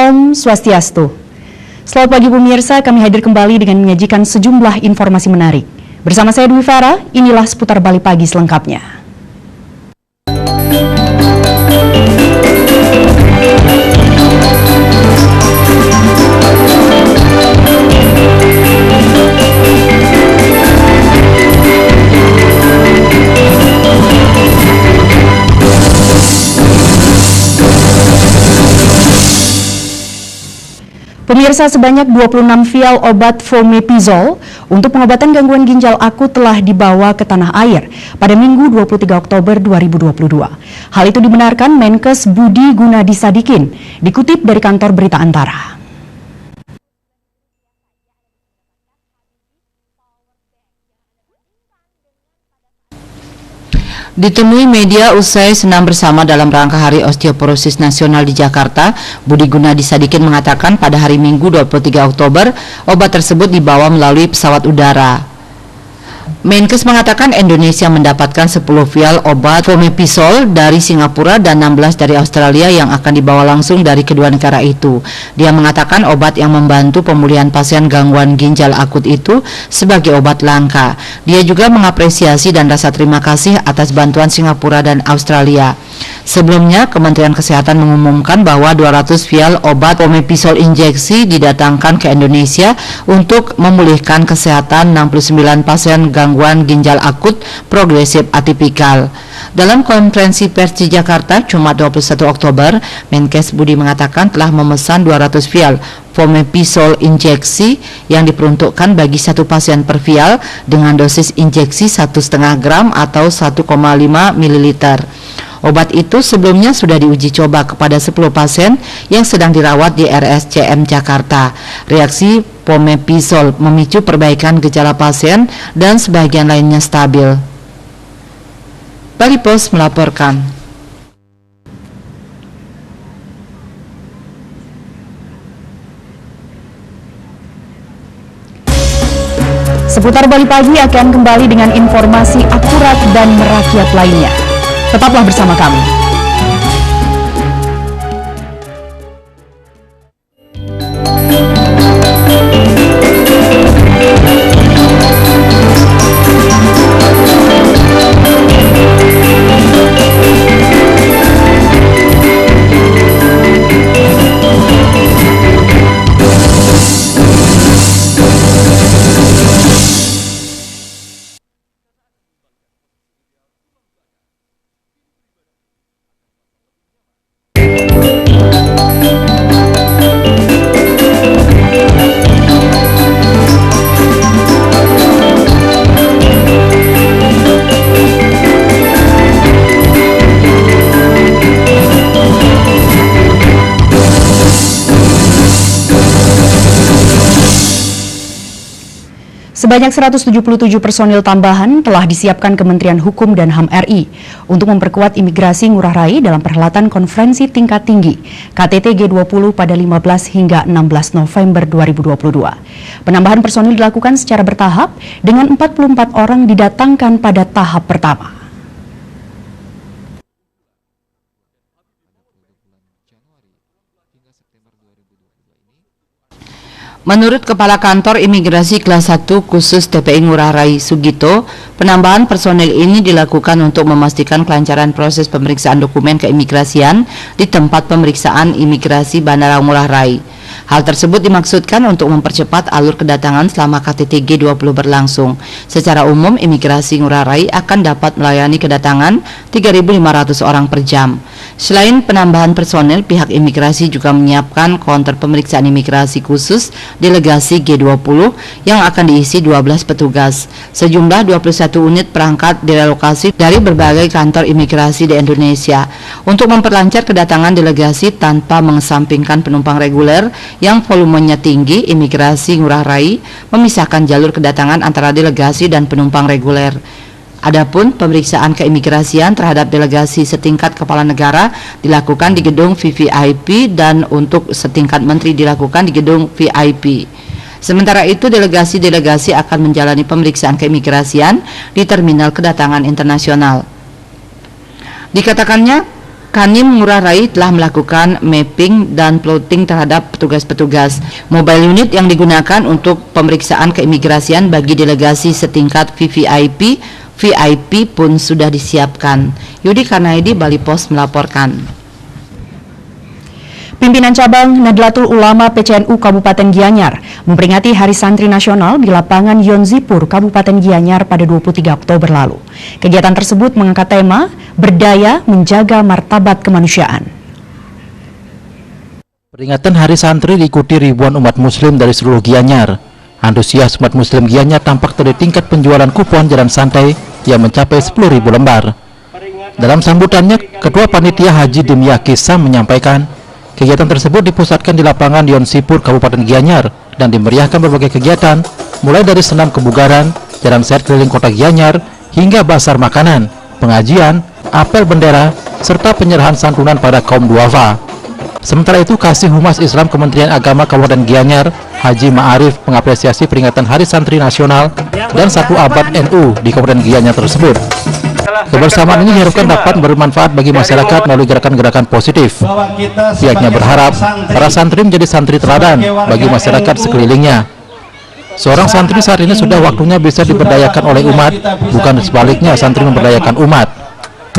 Om Swastiastu. Selamat pagi pemirsa, kami hadir kembali dengan menyajikan sejumlah informasi menarik. Bersama saya Dwi Farah, inilah seputar Bali Pagi selengkapnya. Pemirsa, sebanyak 26 vial obat fomepizol untuk pengobatan gangguan ginjal akut telah dibawa ke tanah air pada Minggu 23 Oktober 2022. Hal itu dibenarkan Menkes Budi Gunadi Sadikin, dikutip dari kantor Berita Antara. Ditemui media usai senam bersama dalam rangka Hari Osteoporosis Nasional di Jakarta, Budi Gunadi Sadikin mengatakan pada hari Minggu 23 Oktober, obat tersebut dibawa melalui pesawat udara. Menkes mengatakan Indonesia mendapatkan 10 vial obat fomepizol dari Singapura dan 16 dari Australia yang akan dibawa langsung dari kedua negara itu. Dia mengatakan obat yang membantu pemulihan pasien gangguan ginjal akut itu sebagai obat langka. Dia juga mengapresiasi dan rasa terima kasih atas bantuan Singapura dan Australia. Sebelumnya, Kementerian Kesehatan mengumumkan bahwa 200 vial obat fomepizol injeksi didatangkan ke Indonesia untuk memulihkan kesehatan 69 pasien gangguan ginjal akut progresif atipikal. Dalam konferensi pers di Jakarta, Jumat 21 Oktober, Menkes Budi mengatakan telah memesan 200 vial fomepizol injeksi yang diperuntukkan bagi satu pasien per vial dengan dosis injeksi 1,5 gram atau 1,5 ml. Obat itu sebelumnya sudah diuji coba kepada 10 pasien yang sedang dirawat di RSCM Jakarta. Reaksi fomepizol memicu perbaikan gejala pasien dan sebagian lainnya stabil. Bali Post melaporkan. Seputar Bali Pagi akan kembali dengan informasi akurat dan merakyat lainnya. Tetaplah bersama kami. Sebanyak 177 personil tambahan telah disiapkan Kementerian Hukum dan HAM RI untuk memperkuat imigrasi Ngurah Rai dalam perhelatan konferensi tingkat tinggi KTT G20 pada 15 hingga 16 November 2022. Penambahan personil dilakukan secara bertahap dengan 44 orang didatangkan pada tahap pertama. Menurut Kepala Kantor Imigrasi Kelas 1 Khusus TPI Ngurah Rai Sugito, penambahan personil ini dilakukan untuk memastikan kelancaran proses pemeriksaan dokumen keimigrasian di tempat pemeriksaan imigrasi Bandara Ngurah Rai. Hal tersebut dimaksudkan untuk mempercepat alur kedatangan selama KTT G20 berlangsung. Secara umum, imigrasi Ngurah Rai akan dapat melayani kedatangan 3.500 orang per jam. Selain penambahan personel, pihak imigrasi juga menyiapkan counter pemeriksaan imigrasi khusus delegasi G20 yang akan diisi 12 petugas. Sejumlah 21 unit perangkat direlokasi dari berbagai kantor imigrasi di Indonesia untuk memperlancar kedatangan delegasi tanpa mengesampingkan penumpang reguler yang volumenya tinggi. Imigrasi Ngurah Rai memisahkan jalur kedatangan antara delegasi dan penumpang reguler. Adapun pemeriksaan keimigrasian terhadap delegasi setingkat kepala negara dilakukan di gedung VVIP dan untuk setingkat menteri dilakukan di gedung VIP. Sementara itu, delegasi-delegasi akan menjalani pemeriksaan keimigrasian di terminal kedatangan internasional. Dikatakannya, Kanwil Ngurah Rai telah melakukan mapping dan plotting terhadap petugas-petugas. Mobile unit yang digunakan untuk pemeriksaan keimigrasian bagi delegasi setingkat VIP pun sudah disiapkan. Yudi Karnaidi, Bali Pos melaporkan. Pimpinan cabang Nahdlatul Ulama PCNU Kabupaten Gianyar memperingati Hari Santri Nasional di lapangan Yonzipur, Kabupaten Gianyar pada 23 Oktober lalu. Kegiatan tersebut mengangkat tema Berdaya Menjaga Martabat Kemanusiaan. Peringatan Hari Santri diikuti ribuan umat muslim dari seluruh Gianyar. Antusias umat muslim Gianyar tampak dari tingkat penjualan kupon jalan santai yang mencapai 10.000 lembar. Dalam sambutannya, Ketua Panitia Haji Dimyaki Sam menyampaikan, kegiatan tersebut dipusatkan di lapangan Yonzipur, Kabupaten Gianyar, dan dimeriahkan berbagai kegiatan, mulai dari senam kebugaran, jalan sehat keliling kota Gianyar, hingga basar makanan, pengajian, apel bendera, serta penyerahan santunan pada kaum duafa. Sementara itu, Kasih Humas Islam Kementerian Agama Kabupaten Gianyar, Haji Ma'arif, mengapresiasi peringatan Hari Santri Nasional dan 1 abad NU di Kabupaten Gianyar tersebut. Kebersamaan ini diharapkan dapat bermanfaat bagi masyarakat melalui gerakan-gerakan positif. Pihaknya berharap para santri menjadi santri teladan bagi masyarakat sekelilingnya. Seorang santri saat ini sudah waktunya bisa diberdayakan oleh umat, bukan sebaliknya santri memberdayakan umat.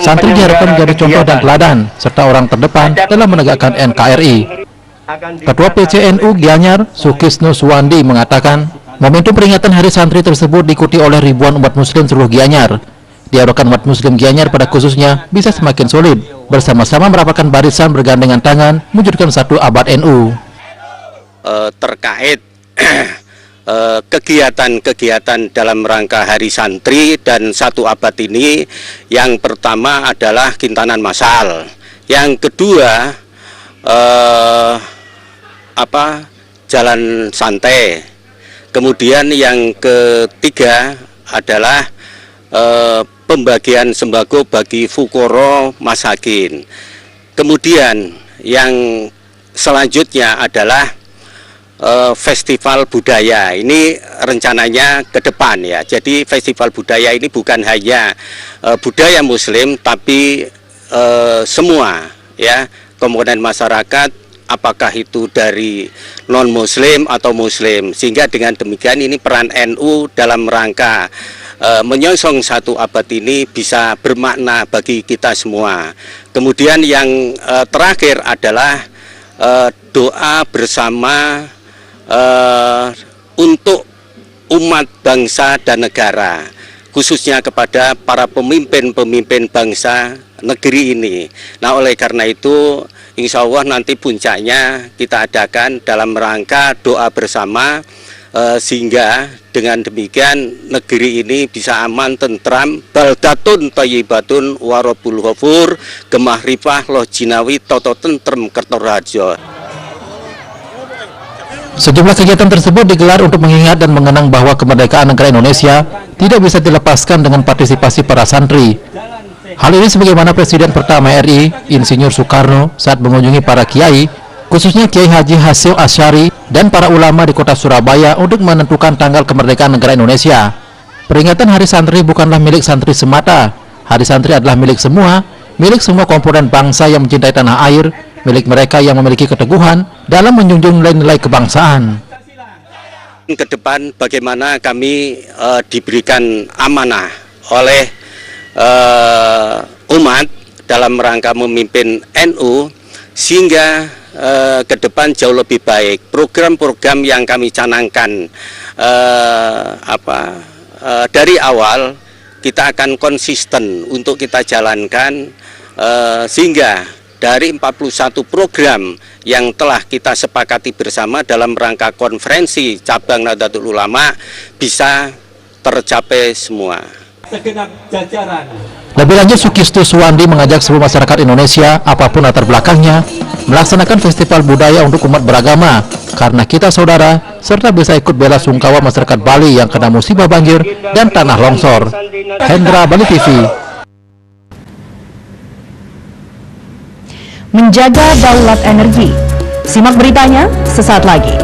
Santri diharapkan menjadi contoh dan teladan, serta orang terdepan dalam menegakkan NKRI. Ketua PCNU Gianyar, Sukisno Suwandi, mengatakan, momentum peringatan Hari Santri tersebut diikuti oleh ribuan umat muslim seluruh Gianyar. Diharapkan umat muslim Gianyar pada khususnya bisa semakin solid, bersama-sama merapatkan barisan bergandengan tangan, mewujudkan 1 abad NU. Terkait kegiatan-kegiatan dalam rangka Hari Santri dan 1 abad ini, yang pertama adalah kintanan massal, yang kedua jalan santai, kemudian yang ketiga adalah pembagian sembako bagi fukoro masakin. Kemudian yang selanjutnya adalah festival budaya. Ini rencananya ke depan ya. Jadi festival budaya ini bukan hanya budaya muslim, tapi semua ya komponen masyarakat, apakah itu dari non muslim atau muslim, sehingga dengan demikian ini peran NU dalam rangka menyongsong 1 abad ini bisa bermakna bagi kita semua. Kemudian yang terakhir adalah doa bersama untuk umat bangsa dan negara, khususnya kepada para pemimpin-pemimpin bangsa negeri ini. Nah, oleh karena itu, insya Allah nanti puncaknya kita adakan dalam rangka doa bersama, sehingga dengan demikian negeri ini bisa aman, tentram, baldatun thayyibatun warabul ghafur, gemah rifah loh jinawi toto tentrem kertorajo. Sejumlah kegiatan tersebut digelar untuk mengingat dan mengenang bahwa kemerdekaan negara Indonesia tidak bisa dilepaskan dengan partisipasi para santri. Hal ini sebagaimana Presiden pertama RI, Insinyur Soekarno, saat mengunjungi para kiai, khususnya Kiai Haji Hasyim Asy'ari dan para ulama di kota Surabaya untuk menentukan tanggal kemerdekaan negara Indonesia. Peringatan Hari Santri bukanlah milik santri semata. Hari Santri adalah milik semua komponen bangsa yang mencintai tanah air, milik mereka yang memiliki keteguhan dalam menjunjung nilai-nilai kebangsaan. Ke depan bagaimana kami diberikan amanah oleh umat dalam rangka memimpin NU, sehingga ke depan jauh lebih baik. Program-program yang kami canangkan dari awal kita akan konsisten untuk kita jalankan, sehingga dari 41 program yang telah kita sepakati bersama dalam rangka konferensi cabang Nahdlatul Ulama bisa tercapai semua. Lebih lanjut, Sukisno Suwandi mengajak seluruh masyarakat Indonesia, apapun latar belakangnya, melaksanakan festival budaya untuk umat beragama, karena kita saudara, serta bisa ikut bela sungkawa masyarakat Bali yang kena musibah banjir dan tanah longsor. Hendra, Bali TV. Menjaga daulat energi. Simak beritanya sesaat lagi.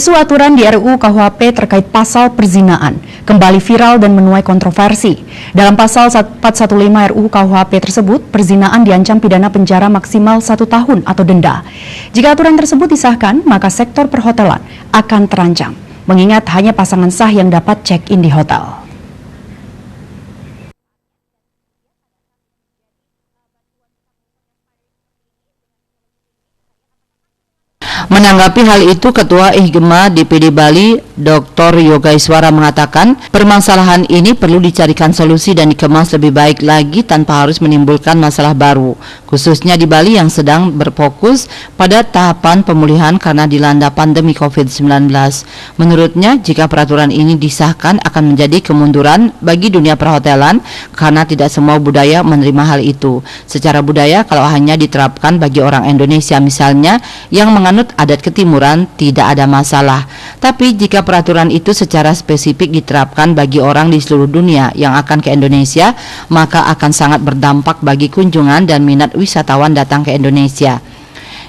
Isu aturan di RUU KUHP terkait pasal perzinaan kembali viral dan menuai kontroversi. Dalam pasal 415 RUU KUHP tersebut, perzinaan diancam pidana penjara maksimal 1 tahun atau denda. Jika aturan tersebut disahkan, maka sektor perhotelan akan terancam, mengingat hanya pasangan sah yang dapat check-in di hotel. Menanggapi hal itu, Ketua IHGMA DPD Bali, Dr. Yoga Iswara mengatakan, permasalahan ini perlu dicarikan solusi dan dikemas lebih baik lagi tanpa harus menimbulkan masalah baru, khususnya di Bali yang sedang berfokus pada tahapan pemulihan karena dilanda pandemi COVID-19. Menurutnya, jika peraturan ini disahkan akan menjadi kemunduran bagi dunia perhotelan karena tidak semua budaya menerima hal itu. Secara budaya, kalau hanya diterapkan bagi orang Indonesia misalnya yang menganut adat ketimuran, tidak ada masalah. Tapi jika peraturan itu secara spesifik diterapkan bagi orang di seluruh dunia yang akan ke Indonesia, maka akan sangat berdampak bagi kunjungan dan minat wisatawan datang ke Indonesia.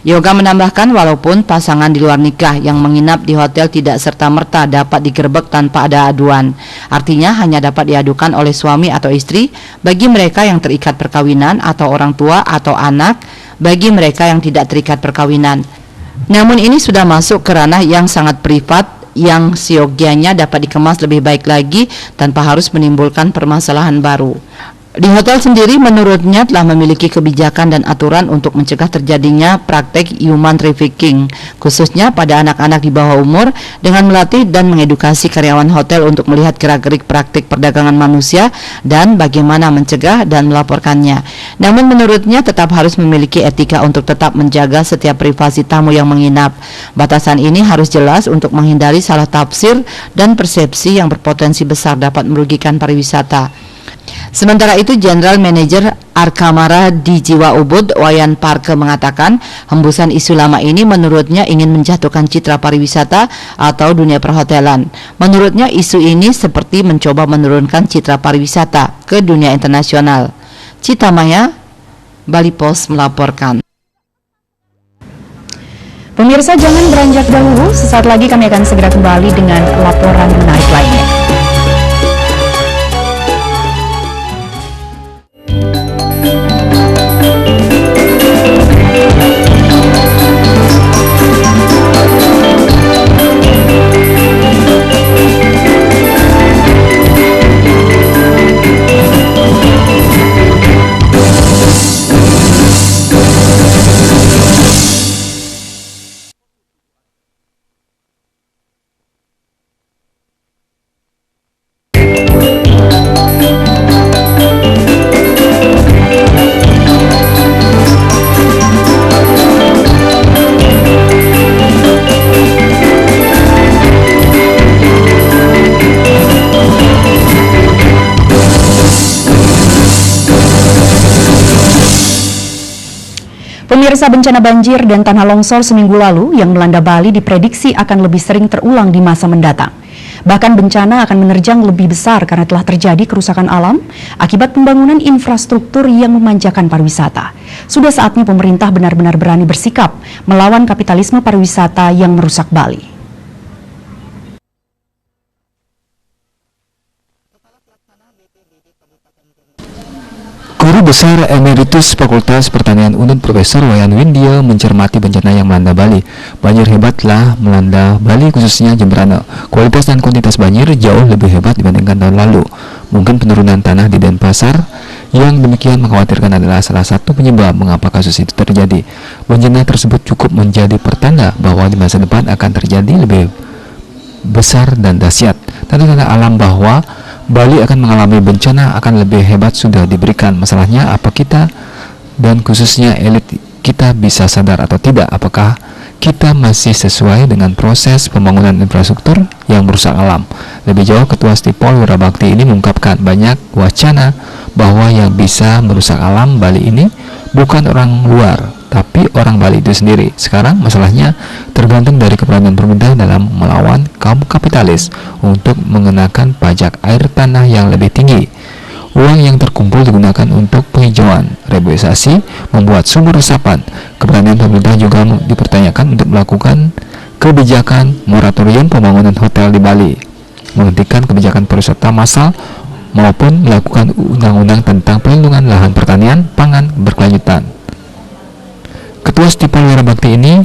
Yoga menambahkan, walaupun pasangan di luar nikah yang menginap di hotel tidak serta-merta dapat digerebek tanpa ada aduan. Artinya hanya dapat diadukan oleh suami atau istri bagi mereka yang terikat perkawinan atau orang tua atau anak bagi mereka yang tidak terikat perkawinan. Namun ini sudah masuk ke ranah yang sangat privat yang siogianya dapat dikemas lebih baik lagi tanpa harus menimbulkan permasalahan baru. Di hotel sendiri menurutnya telah memiliki kebijakan dan aturan untuk mencegah terjadinya praktek human trafficking, khususnya pada anak-anak di bawah umur, dengan melatih dan mengedukasi karyawan hotel untuk melihat gerak-gerik praktik perdagangan manusia dan bagaimana mencegah dan melaporkannya. Namun menurutnya tetap harus memiliki etika untuk tetap menjaga setiap privasi tamu yang menginap. Batasan ini harus jelas untuk menghindari salah tafsir dan persepsi yang berpotensi besar dapat merugikan pariwisata. Sementara itu, General Manager Arkamara di Jiwa Ubud, Wayan Parke mengatakan, hembusan isu lama ini menurutnya ingin menjatuhkan citra pariwisata atau dunia perhotelan. Menurutnya isu ini seperti mencoba menurunkan citra pariwisata ke dunia internasional. Cita Maya, Bali Post melaporkan. Pemirsa, jangan beranjak dahulu, sesaat lagi kami akan segera kembali dengan laporan menarik lainnya. Pemirsa, bencana banjir dan tanah longsor seminggu lalu yang melanda Bali diprediksi akan lebih sering terulang di masa mendatang. Bahkan bencana akan menerjang lebih besar karena telah terjadi kerusakan alam akibat pembangunan infrastruktur yang memanjakan pariwisata. Sudah saatnya pemerintah benar-benar berani bersikap melawan kapitalisme pariwisata yang merusak Bali. Guru Besar Emeritus Fakultas Pertanian UNUN Profesor Wayan Windia mencermati bencana yang melanda Bali. Banjir hebat telah melanda Bali, khususnya Jemberana. Kualitas dan kuantitas banjir jauh lebih hebat dibandingkan tahun lalu. Mungkin penurunan tanah di Denpasar yang demikian mengkhawatirkan adalah salah satu penyebab mengapa kasus itu terjadi. Bencana tersebut cukup menjadi pertanda bahwa di masa depan akan terjadi lebih besar dan dahsyat. Tanda-tanda alam bahwa Bali akan mengalami bencana akan lebih hebat sudah diberikan. Masalahnya apa kita dan khususnya elit kita bisa sadar atau tidak, apakah kita masih sesuai dengan proses pembangunan infrastruktur yang merusak alam. Lebih jauh, Ketua Stipol Wirabakti ini mengungkapkan banyak wacana bahwa yang bisa merusak alam Bali ini bukan orang luar, tapi orang Bali itu sendiri. Sekarang masalahnya tergantung dari keberanian pemerintah dalam melawan kaum kapitalis untuk mengenakan pajak air tanah yang lebih tinggi. Uang yang terkumpul digunakan untuk penghijauan, reboisasi, membuat sumur resapan. Keberanian pemerintah juga dipertanyakan untuk melakukan kebijakan moratorium pembangunan hotel di Bali, menghentikan kebijakan pariwisata massal, maupun melakukan undang-undang tentang perlindungan lahan pertanian pangan berkelanjutan. Ketua Stipal Wirabakti ini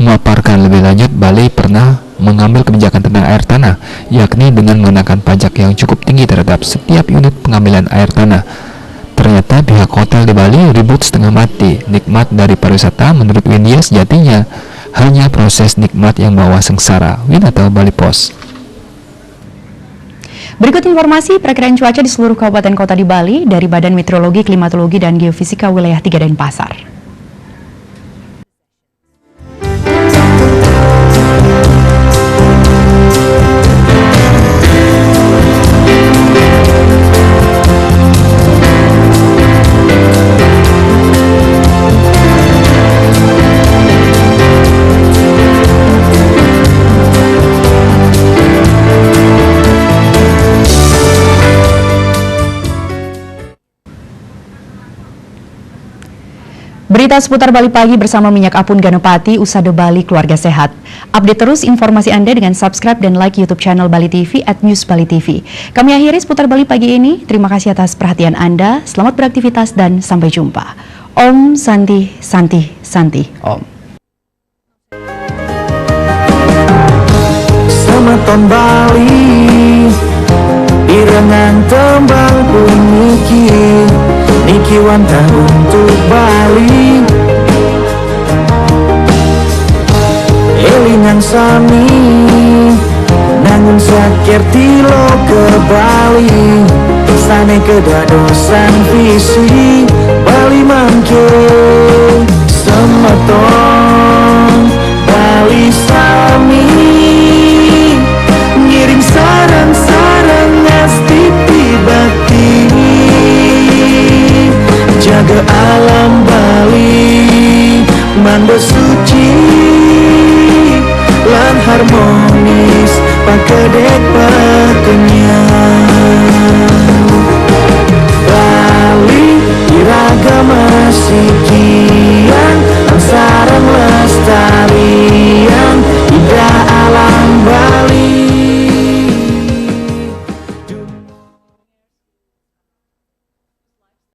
memaparkan lebih lanjut Bali pernah mengambil kebijakan tentang air tanah, yakni dengan mengenakan pajak yang cukup tinggi terhadap setiap unit pengambilan air tanah. Ternyata pihak hotel di Bali ribut setengah mati. Nikmat dari pariwisata menurut Windia sejatinya hanya proses nikmat yang bawa sengsara. Win atau Bali Pos. Berikut informasi perakiraan cuaca di seluruh kabupaten kota di Bali dari Badan Meteorologi, Klimatologi, dan Geofisika Wilayah 3 Denpasar. Berita seputar Bali Pagi bersama Minyak Apun Ganapati, Usada Bali Keluarga Sehat. Update terus informasi Anda dengan subscribe dan like YouTube channel Bali TV @newsbali.tv. Kami akhiri seputar Bali Pagi ini. Terima kasih atas perhatian Anda. Selamat beraktivitas dan sampai jumpa. Om Santi Santi Santi Om. Semeton Bali irengan tembang pun Niki wantah untuk Bali Elingan sami Nangun sakir tilo ke Bali Sane kedadosan visi Bali mangke Semeton Bali sami Ngiring sarang-sarang ngasti bakti Jaga alam Bali Mando suci Lan harmonis Pakedek pakenyang Bali iragama siki